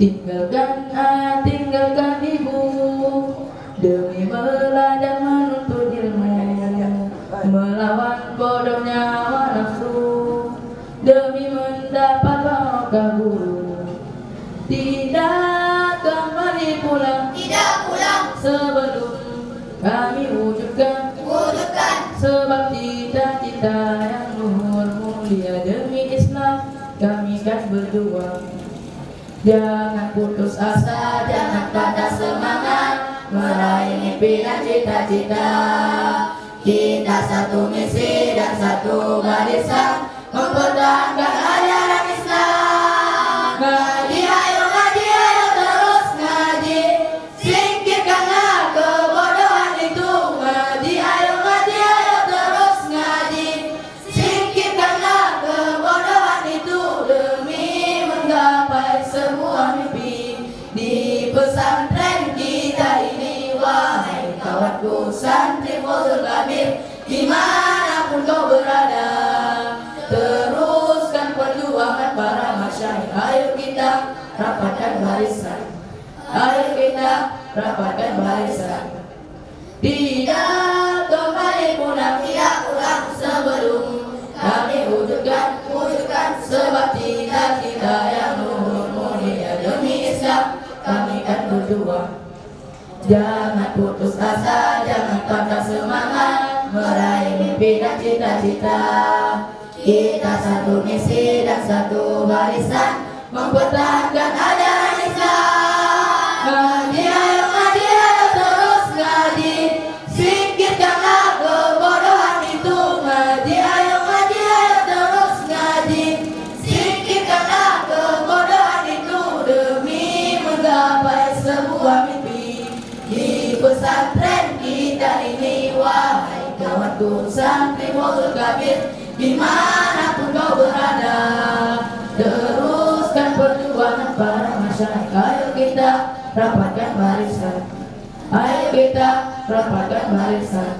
Tinggalkan ayah, tinggalkan ibu, demi belajar menuntut ilmu, melawan bodohnya hawa nafsu, demi mendapat barokah guru. Tidak kembali pulang, tidak pulang sebelum kami wujudkan sebab cita-cita yang luhur mulia. Demi Islam kami kan berjuang. Jangan putus asa, jangan patah semangat, meraih mimpi dan cita-cita. Kita satu misi dan satu barisan, mempertahankan ajaran Islam. Ngaji ayo terus ngaji, singkirkanlah kebodohan itu. Ngaji ayo terus ngaji, singkirkanlah kebodohan itu, demi menggapai sebuah mimpi di pesantren kita ini. Wahai kawanku santri Fauzul Kabir, dimanapun kau berada, teruskan perjuangan para masyayikh. Ayo kita rapatkan barisan, ayo kita rapatkan barisan. Tidak kembali pulang, tidak pulang sebelum kami wujudkan sebab cita-cita yang luhur mulia. Demi Islam kami kan berjuang. Jangan putus asa, jangan patah semangat, meraih mimpi dan cita-cita. Kita satu misi dan satu barisan, mempertahankan ajaran Islam. Ngaji ayo terus ngaji, singkirkanlah kebodohan itu. Ngaji ayo terus ngaji, singkirkanlah kebodohan itu, demi menggapai sebuah mimpi di pesantren kita ini. Wahai kawanku santri Fauzul Kabir, dimanapun kau berada, teruskan perjuangan para masyayikh. Ayo kita rapatkan barisan, ayo kita rapatkan barisan.